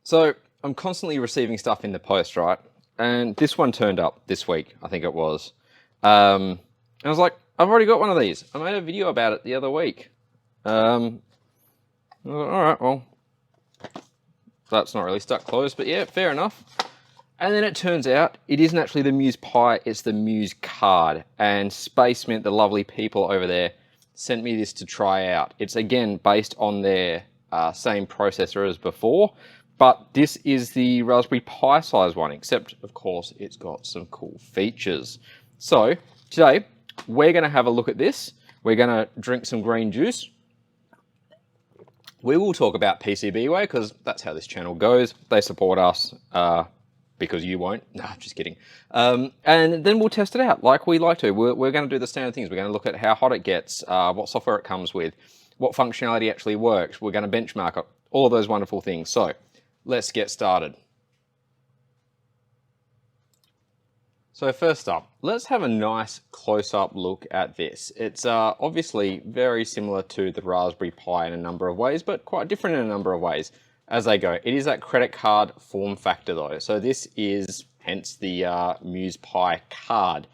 So I'm constantly receiving stuff in the post, right? And this one turned up this week, I think it was. And I was like, I've already got one of these. I made a video about it the other week. I was like, all right, well, that's not really stuck closed, but yeah, fair enough. And then it turns out it isn't actually the Muse Pi, it's the Muse card. And SpacemiT, the lovely people over there, sent me this to try out. It's again based on their same processor as before, but this is the Raspberry Pi size one, except of course it's got some cool features. So today we're going to have a look at this. We're going to drink some green juice. We will talk about PCBWay because that's how this channel goes. They support us because you won't. Nah, just kidding. And then we'll test it out like we like to. We're going to do the standard things. We're going to look at how hot it gets, what software it comes with, what functionality actually works. We're going to benchmark it, all of those wonderful things. So let's get started. So first up, let's have a nice close-up look at this. It's obviously very similar to the Raspberry Pi in a number of ways, but quite different in a number of ways as they go. It is that credit card form factor though. So this is hence the Muse Pi card.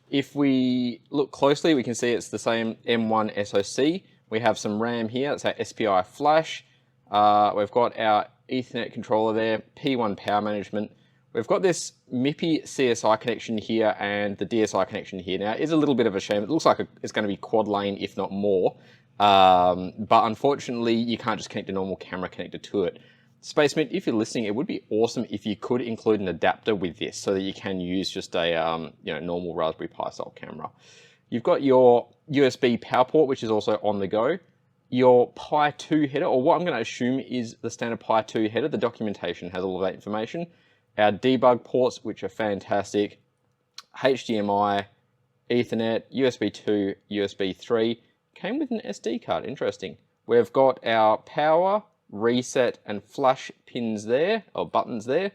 If we look closely, we can see it's the same M1 SoC. We have some RAM here, it's our SPI flash. We've got our Ethernet controller there, P1 power management. We've got this MIPI CSI connection here and the DSI connection here. Now, it is a little bit of a shame. It looks like it's going to be quad lane, if not more. But unfortunately, you can't just connect a normal camera connector to it. SpacemiT, if you're listening, it would be awesome if you could include an adapter with this so that you can use just a normal Raspberry Pi style camera. You've got your USB power port, which is also on the go. Your Pi 2 header, or what I'm going to assume is the standard Pi 2 header. The documentation has all of that information. Our debug ports, which are fantastic, HDMI, Ethernet, USB 2, USB 3, came with an SD card, interesting. We've got our power, reset and flash pins there, or buttons there.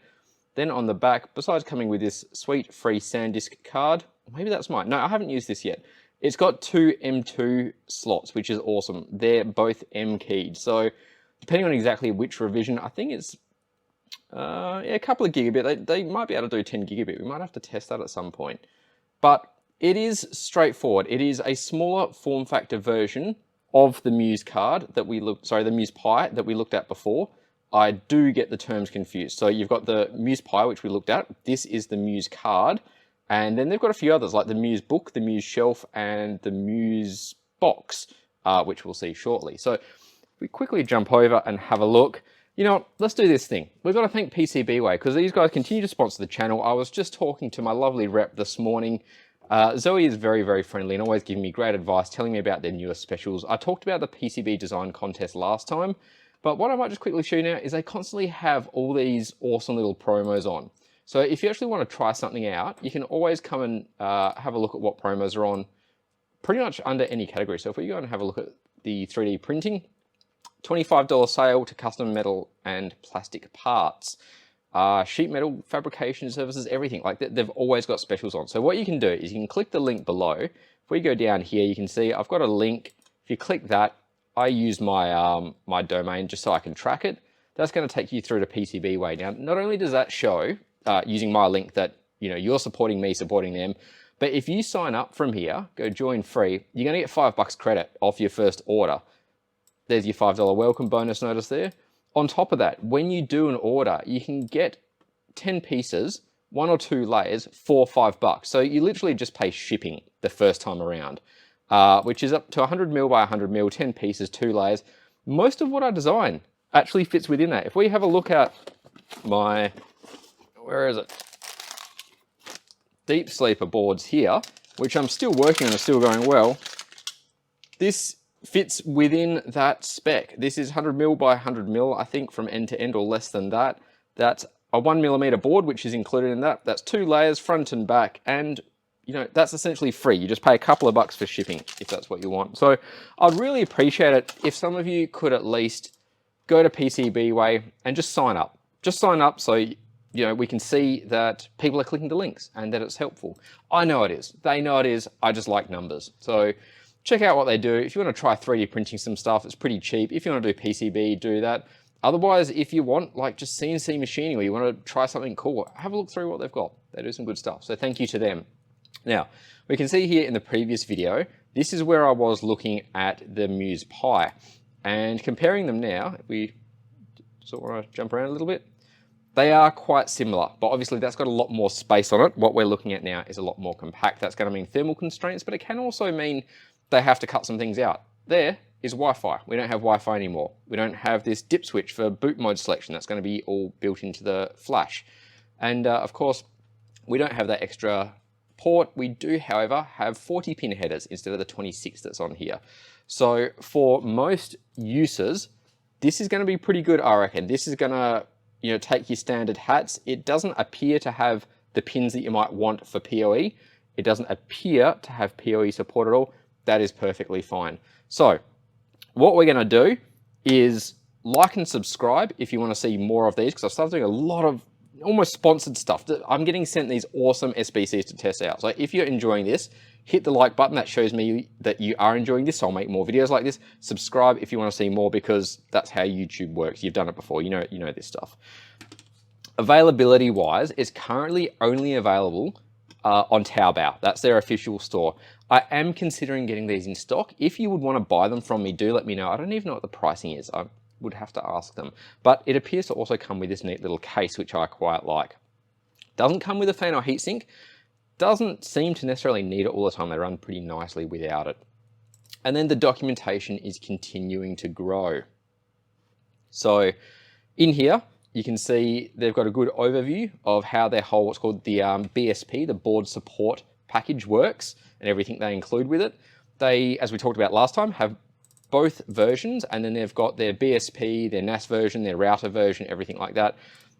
Then on the back, besides coming with this sweet free SanDisk card, maybe that's mine. No, I haven't used this yet. It's got two M2 slots, which is awesome. They're both M-keyed. So depending on exactly which revision, I think it's a couple of gigabit. They might be able to do 10 gigabit. We might have to test that at some point. But it is straightforward. It is a smaller form factor version of the Muse card that we the Muse Pi that we looked at before. I do get the terms confused. So you've got the Muse Pi, which we looked at. This is the Muse card. And then they've got a few others like the Muse Book, the Muse Shelf, and the Muse Box, which we'll see shortly. So if we quickly jump over and have a look. You know what, let's do this thing. We've got to thank PCBWay because these guys continue to sponsor the channel. I was just talking to my lovely rep this morning. Zoe is very, very friendly and always giving me great advice, telling me about their newest specials. I talked about the PCB design contest last time, but what I might just quickly show you now is they constantly have all these awesome little promos on. So if you actually want to try something out, you can always come and have a look at what promos are on pretty much under any category. So if we go and have a look at the 3D printing, $25 sale to custom metal and plastic parts, sheet metal fabrication services, everything like that. They've always got specials on. So what you can do is you can click the link below. If we go down here, you can see I've got a link. If you click that, I use my my domain just so I can track it. That's going to take you through to PCBWay. Now, not only does that show using my link that you're supporting me, supporting them, but if you sign up from here, go join free, you're going to get $5 credit off your first order. There's your $5 welcome bonus notice there. On top of that, when you do an order, you can get 10 pieces, 1 or 2 layers for $5. So you literally just pay shipping the first time around, which is up to 100 mil by 100 mil, 10 pieces, 2 layers. Most of what I design actually fits within that. If we have a look at my, where is it? Deep sleeper boards here, which I'm still working on and still going well. This fits within that spec. This is 100 mil by 100 mil, I think, from end to end or less than that. That's a 1mm board, which is included in that. That's 2 layers, front and back, and that's essentially free. You just pay a couple of bucks for shipping if that's what you want. So I'd really appreciate it if some of you could at least go to PCBWay and just sign up. Just sign up so we can see that people are clicking the links and that it's helpful. I know it is. They know it is. I just like numbers. So check out what they do. If you want to try 3D printing some stuff, it's pretty cheap. If you want to do PCB, do that. Otherwise, if you want like just CNC machining or you want to try something cool, have a look through what they've got. They do some good stuff. So thank you to them. Now, we can see here in the previous video, this is where I was looking at the Muse Pi and comparing them now. If we sort of want to jump around a little bit, they are quite similar, but obviously that's got a lot more space on it. What we're looking at now is a lot more compact. That's going to mean thermal constraints, but it can also mean they have to cut some things out. There is Wi-Fi. We don't have Wi-Fi anymore. We don't have this dip switch for boot mode selection. That's going to be all built into the flash. And of course, we don't have that extra port. We do, however, have 40 pin headers instead of the 26 that's on here. So for most users, this is going to be pretty good, I reckon. This is going to, you know, take your standard hats. It doesn't appear to have the pins that you might want for PoE. It doesn't appear to have PoE support at all. That is perfectly fine. So what we're going to do is like and subscribe if you want to see more of these, because I've started doing a lot of almost sponsored stuff. I'm getting sent these awesome SBCs to test out. So if you're enjoying this, hit the like button. That shows me that you are enjoying this. So I'll make more videos like this. Subscribe if you want to see more, because that's how YouTube works. You've done it before. You know this stuff. Availability wise, it's currently only available on Taobao. That's their official store. I am considering getting these in stock. If you would want to buy them from me, do let me know. I don't even know what the pricing is. I would have to ask them. But it appears to also come with this neat little case, which I quite like. Doesn't come with a fan or heatsink. Doesn't seem to necessarily need it all the time. They run pretty nicely without it. And then the documentation is continuing to grow. So in here, you can see they've got a good overview of how their whole, what's called the BSP, the board support package works, and everything they include with it. They, as we talked about last time, have both versions, and then they've got their BSP, their NAS version, their router version, everything like that.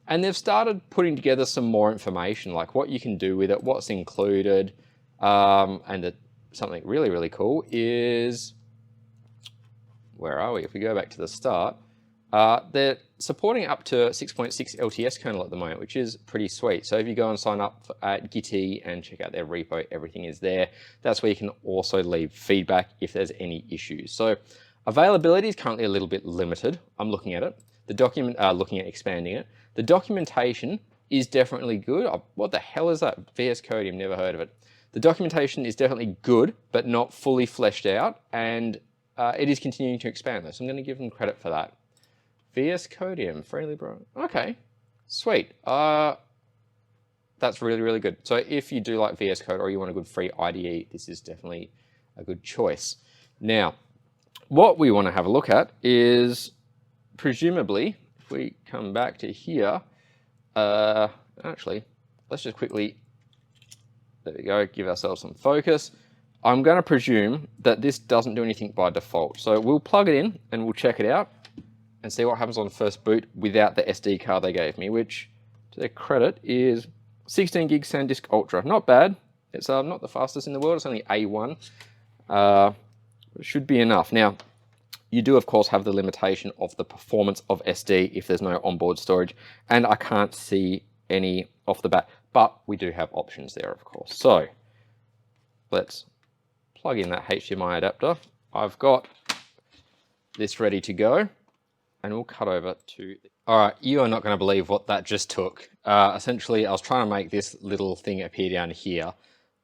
And they've started putting together some more information, like what you can do with it, what's included, and something really, really cool is, where are we? If we go back to the start, they're supporting up to 6.6 LTS kernel at the moment, which is pretty sweet. So if you go and sign up at Gitty and check out their repo, everything is there. That's where you can also leave feedback if there's any issues. So availability is currently a little bit limited. I'm looking at it. The document, looking at expanding it. The documentation is definitely good. Oh, what the hell is that? VS Code, I've never heard of it. The documentation is definitely good, but not fully fleshed out, and it is continuing to expand though, so I'm going to give them credit for that. VS Codium, friendly bro. Okay, sweet. That's really, really good. So if you do like VS Code or you want a good free IDE, this is definitely a good choice. Now, what we want to have a look at is, presumably, if we come back to here, actually, let's just quickly, there we go, give ourselves some focus. I'm going to presume that this doesn't do anything by default. So we'll plug it in and we'll check it out and see what happens on first boot without the SD card they gave me, which, to their credit, is 16 gig SanDisk Ultra. Not bad. It's not the fastest in the world. It's only A1. It should be enough. Now, you do, of course, have the limitation of the performance of SD if there's no onboard storage, and I can't see any off the bat, but we do have options there, of course. So let's plug in that HDMI adapter. I've got this ready to go. And we'll cut over to... All right, you are not going to believe what that just took. Essentially, I was trying to make this little thing appear down here,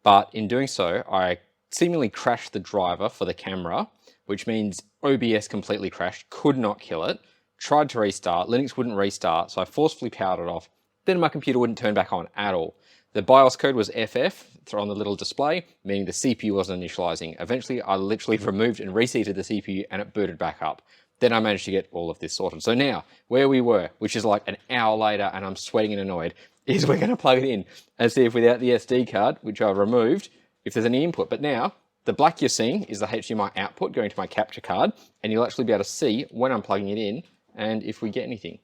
but in doing so, I seemingly crashed the driver for the camera, which means OBS completely crashed, could not kill it, tried to restart, Linux wouldn't restart, so I forcefully powered it off. Then my computer wouldn't turn back on at all. The BIOS code was FF on the little display, meaning the CPU wasn't initializing. Eventually, I literally removed and reseated the CPU and it booted back up. Then I managed to get all of this sorted. So now, where we were, which is like an hour later and I'm sweating and annoyed, is we're going to plug it in and see if without the SD card, which I've removed, if there's any input. But now, the black you're seeing is the HDMI output going to my capture card, and you'll actually be able to see when I'm plugging it in and if we get anything.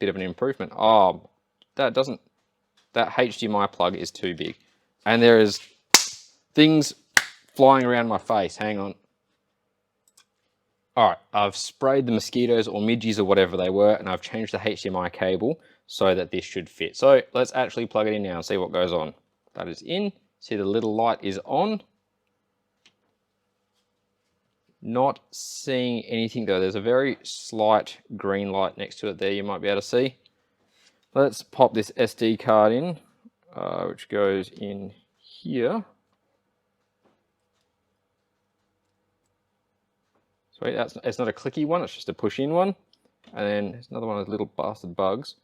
Bit of an improvement. Oh, that HDMI plug is too big. And there is things flying around my face. Hang on. All right, I've sprayed the mosquitoes or midges or whatever they were, and I've changed the HDMI cable so that this should fit. So let's actually plug it in now and see what goes on. That is in. See the little light is on. Not seeing anything though. There's a very slight green light next to it there you might be able to see. Let's pop this SD card in, which goes in here. Sweet, it's not a clicky one, it's just a push in one. And then there's another one of those little bastard bugs.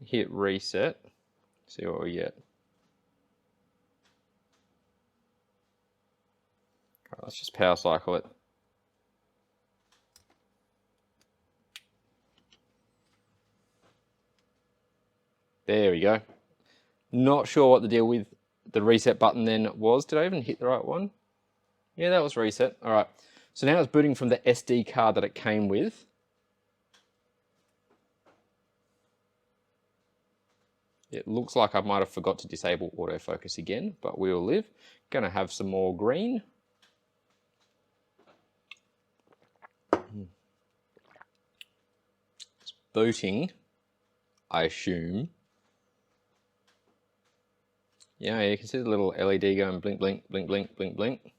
Hit reset, see what we get. Right, let's just power cycle it. There we go. Not sure what the deal with the reset button then was. Did I even hit the right one? Yeah, that was reset. All right. So now it's booting from the SD card that it came with. It looks like I might have forgot to disable autofocus again, but we will live. Gonna have some more green. It's booting, I assume. Yeah, you can see the little LED going blink, blink, blink, blink, blink, blink.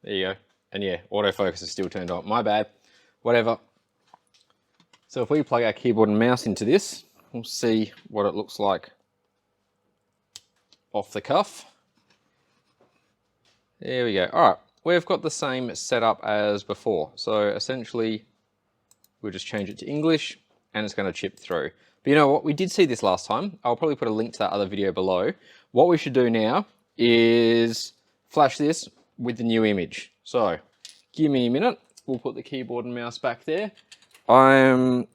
There you go. And yeah, autofocus is still turned on. My bad. Whatever. So if we plug our keyboard and mouse into this, we'll see what it looks like off the cuff. There we go. All right, we've got the same setup as before. So essentially, we'll just change it to English and it's going to chip through. But you know what? We did see this last time. I'll probably put a link to that other video below. What we should do now is flash this with the new image. So give me a minute. We'll put the keyboard and mouse back there. I'm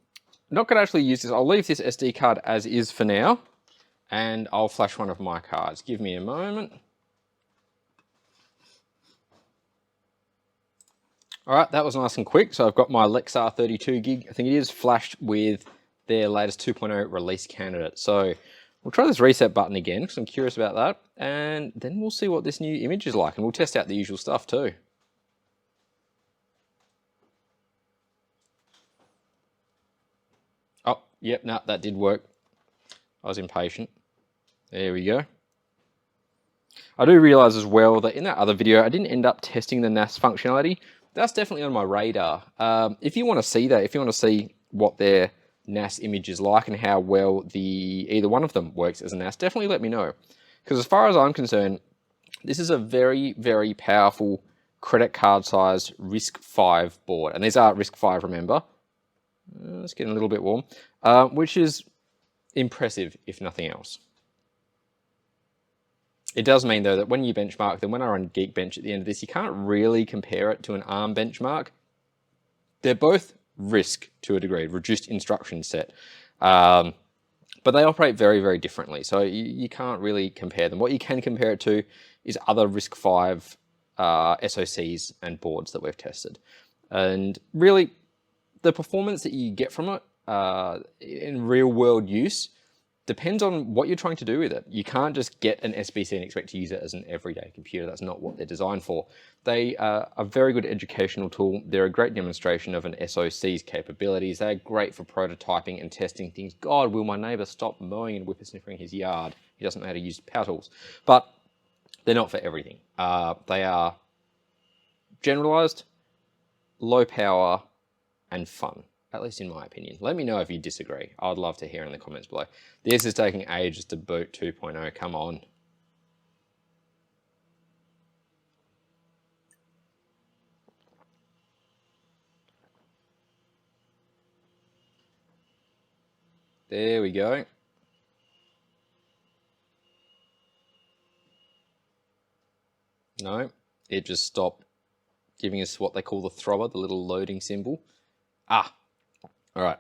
not going to actually use this. I'll leave this SD card as is for now, and I'll flash one of my cards. Give me a moment. All right, that was nice and quick. So I've got my Lexar 32 gig, I think it is, flashed with their latest 2.0 release candidate. So we'll try this reset button again because I'm curious about that, and then we'll see what this new image is like, and we'll test out the usual stuff too. Oh, yep, no, that did work. I was impatient. There we go. I do realize as well that in that other video, I didn't end up testing the NAS functionality. That's definitely on my radar. If you want to see that, if you want to see what their NAS image is like and how well either one of them works as a NAS, definitely let me know. Because as far as I'm concerned, this is a very, very powerful credit card size RISC-V board. And these are RISC-V, remember. It's getting a little bit warm, which is impressive, if nothing else. It does mean, though, that when you benchmark them, when I run Geekbench at the end of this, you can't really compare it to an ARM benchmark. They're both RISC to a degree, reduced instruction set, but they operate very, very differently. So you can't really compare them. What you can compare it to is other RISC-V SoCs and boards that we've tested. And really, the performance that you get from it in real world use depends on what you're trying to do with it. You can't just get an SBC and expect to use it as an everyday computer. That's not what they're designed for. They are a very good educational tool. They're a great demonstration of an SoC's capabilities. They're great for prototyping and testing things. God, will my neighbor stop mowing and whippersniffing his yard? He doesn't know how to use power tools. But they're not for everything. They are generalized, low power, and fun. At least in my opinion. Let me know if you disagree. I'd love to hear in the comments below. This is taking ages to boot 2.0. Come on. There we go. No, it just stopped giving us what they call the throbber, the little loading symbol. Ah, all right,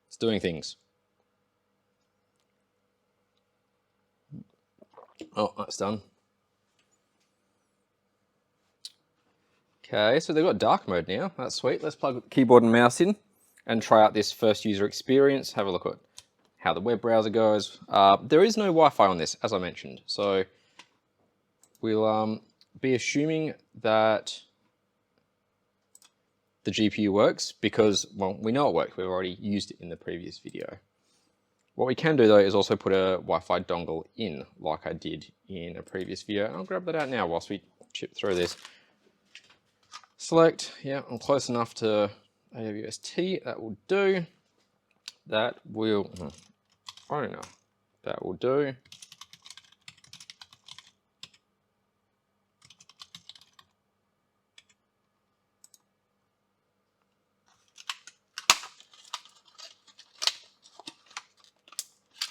it's doing things. Oh, that's done. Okay, so they've got dark mode now. That's sweet. Let's plug keyboard and mouse in and try out this first user experience. Have a look at how the web browser goes. There is no Wi-Fi on this, as I mentioned. So we'll be assuming that the GPU works because, well, we know it works. We've already used it in the previous video. What we can do though is also put a Wi-Fi dongle in, like I did in a previous video. I'll grab that out now whilst we chip through this. Select, yeah, I'm close enough to AWS-T, that will do. That will, owner, that will do.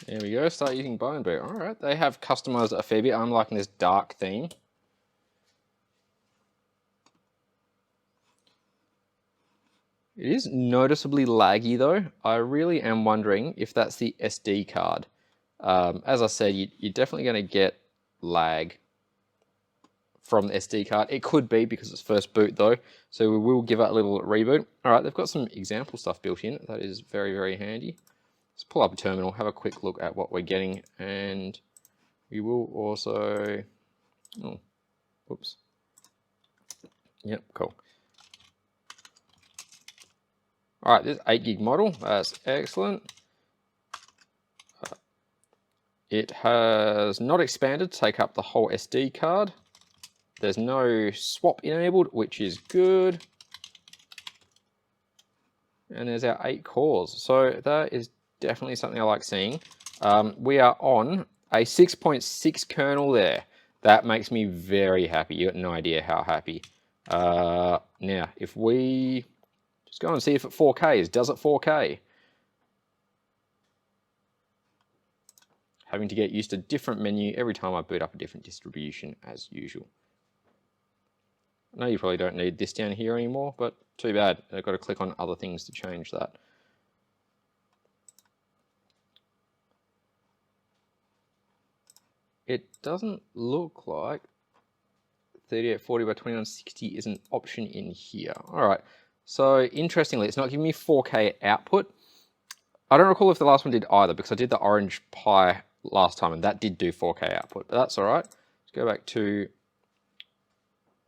There we go, start using Bianbu. All right, they have customized a fair bit. I'm liking this dark theme. It is noticeably laggy though. I really am wondering if that's the SD card. As I said, you're definitely going to get lag from the SD card. It could be because it's first boot though, so we will give it a little reboot. All right, they've got some example stuff built in. That is very, very handy. Let's pull up a terminal, have a quick look at what we're getting, and we will also, oh, whoops. Yep, cool. All right, this 8 gig model, that's excellent. It has not expanded to take up the whole SD card. There's no swap enabled, which is good. And there's our 8 cores. So that is definitely something I like seeing. We are on a 6.6 kernel there. That makes me very happy. You got no idea how happy. Now, if we just go and see if it 4Ks, does it 4K? Having to get used to a different menu every time I boot up a different distribution as usual. I know you probably don't need this down here anymore, but too bad. I've got to click on other things to change that. It doesn't look like 3840 by 2960 is an option in here. All right, so interestingly, it's not giving me 4K output. I don't recall if the last one did either, because I did the Orange Pi last time and that did do 4K output, but that's all right. Let's go back to,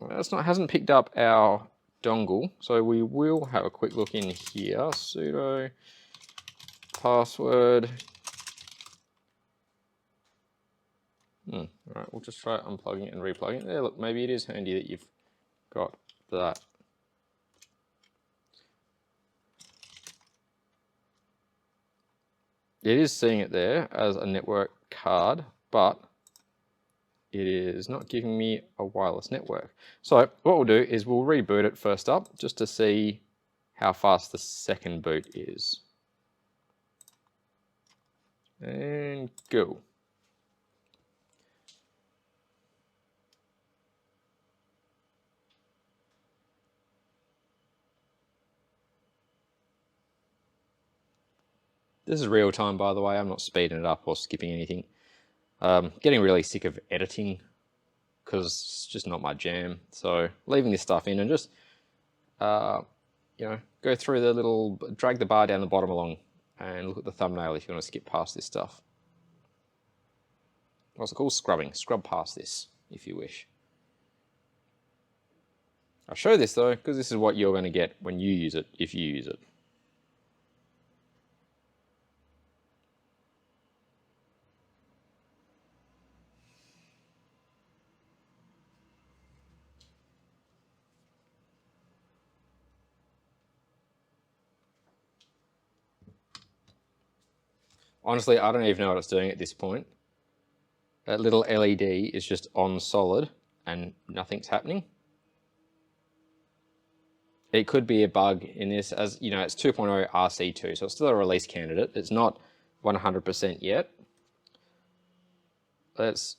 well, hasn't picked up our dongle, so we will have a quick look in here. Sudo password. All right, we'll just try unplugging it and replugging it. There, look, maybe it is handy that you've got that. It is seeing it there as a network card, but it is not giving me a wireless network. So what we'll do is we'll reboot it first up just to see how fast the second boot is. And go. This is real time, by the way. I'm not speeding it up or skipping anything. Getting really sick of editing because it's just not my jam. So leaving this stuff in and just, you know, go through the little, drag the bar down the bottom along and look at the thumbnail if you want to skip past this stuff. What's it called? Scrubbing. Scrub past this if you wish. I'll show this though, because this is what you're going to get when you use it, if you use it. Honestly, I don't even know what it's doing at this point. That little LED is just on solid and nothing's happening. It could be a bug in this, as you know, it's 2.0 RC2, so it's still a release candidate. It's not 100% yet. Let's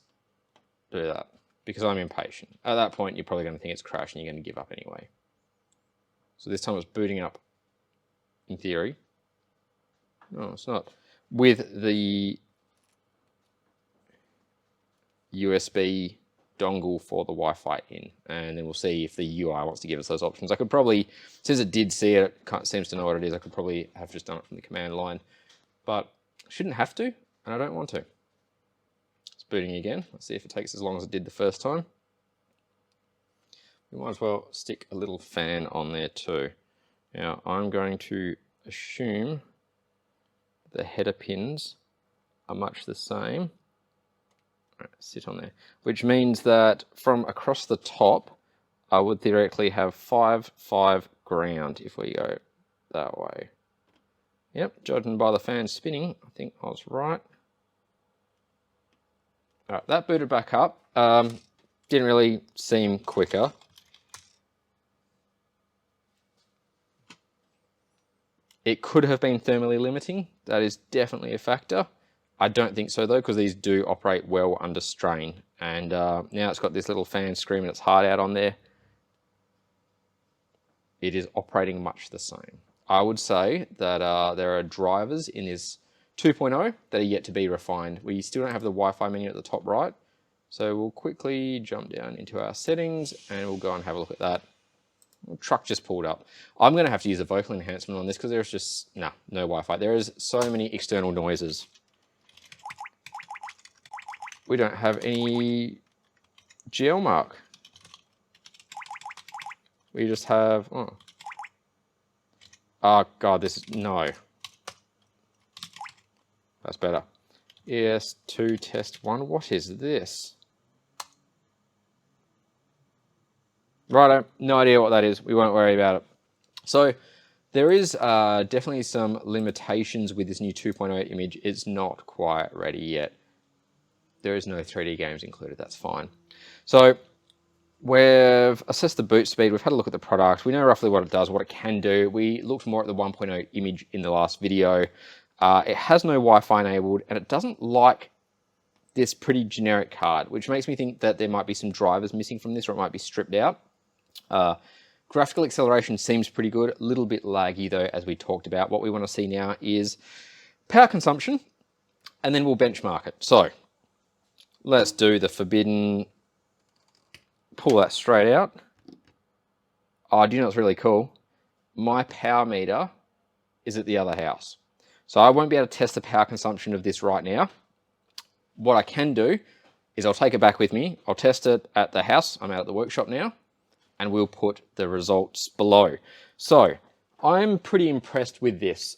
do that because I'm impatient. At that point, you're probably going to think it's crashed and you're going to give up anyway. So this time it's booting up in theory. No, it's not. With the USB dongle for the Wi-Fi in, and then we'll see if the UI wants to give us those options. I could probably, since it did see it, it seems to know what it is, I could probably have just done it from the command line, but I shouldn't have to, and I don't want to. It's booting again. Let's see if it takes as long as it did the first time. We might as well stick a little fan on there too. Now I'm going to assume the header pins are much the same. Right, sit on there, which means that from across the top, I would theoretically have 5, 5 ground if we go that way. Yep, judging by the fan spinning, I think I was right. All right, that booted back up. Didn't really seem quicker. It could have been thermally limiting. That is definitely a factor. I don't think so though, because these do operate well under strain. And now it's got this little fan screaming its heart out on there. It is operating much the same. I would say that there are drivers in this 2.0 that are yet to be refined. We still don't have the Wi-Fi menu at the top right. So we'll quickly jump down into our settings and we'll go and have a look at that. Truck just pulled up. I'm going to have to use a vocal enhancement on this because there's just no Wi-Fi. There is so many external noises. We don't have any GL mark. We just have, oh God, this is, no. That's better. ES2 test 1, what is this? Righto, no idea what that is. We won't worry about it. So there is definitely some limitations with this new 2.0 image. It's not quite ready yet. There is no 3D games included, that's fine. So we've assessed the boot speed, we've had a look at the product, we know roughly what it does, what it can do. We looked more at the 1.0 image in the last video. It has no Wi-Fi enabled and it doesn't like this pretty generic card, which makes me think that there might be some drivers missing from this or it might be stripped out. Graphical acceleration seems pretty good, a little bit laggy though, as we talked about. What we want to see now is power consumption and then we'll benchmark it. So let's do the forbidden, pull that straight out. Oh, do you know what's really cool? My power meter is at the other house. So I won't be able to test the power consumption of this right now. What I can do is I'll take it back with me. I'll test it at the house. I'm out at the workshop now and we'll put the results below. So I'm pretty impressed with this.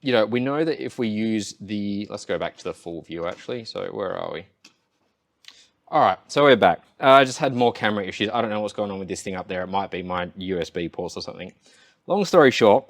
You know, we know that if we use the, let's go back to the full view actually. So where are we? All right, so we're back. I just had more camera issues. I don't know what's going on with this thing up there. It might be my USB ports or something. Long story short,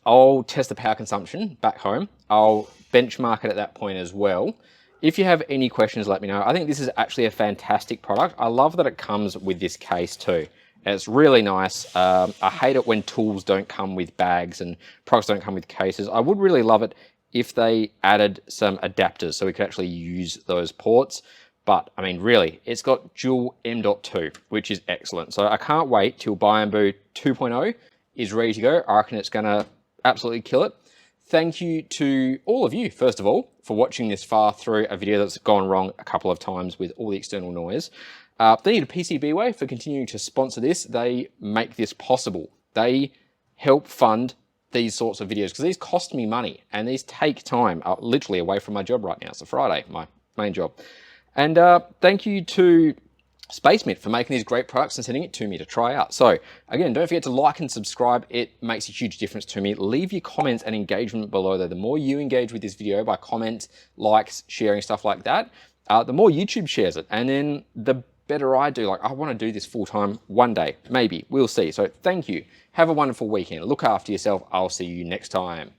I'll test the power consumption back home. I'll benchmark it at that point as well. If you have any questions, let me know. I think this is actually a fantastic product. I love that it comes with this case too. It's really nice. I hate it when tools don't come with bags and products don't come with cases. I would really love it if they added some adapters so we could actually use those ports. But I mean, really, it's got dual M.2, which is excellent. So I can't wait till Bianbu 2.0 is ready to go. I reckon it's going to absolutely kill it. Thank you to all of you, first of all, for watching this far through a video that's gone wrong a couple of times with all the external noise. Thank you to PCBWay for continuing to sponsor this. They make this possible. They help fund these sorts of videos because these cost me money and these take time literally away from my job right now. It's a Friday, my main job. And thank you to SpacemiT for making these great products and sending it to me to try out. So again, don't forget to like and subscribe. It makes a huge difference to me. Leave your comments and engagement below though. The more you engage with this video by comments, likes, sharing, stuff like that, the more YouTube shares it. And then the better I do. Like, I want to do this full time one day, maybe. We'll see. So thank you. Have a wonderful weekend. Look after yourself. I'll see you next time.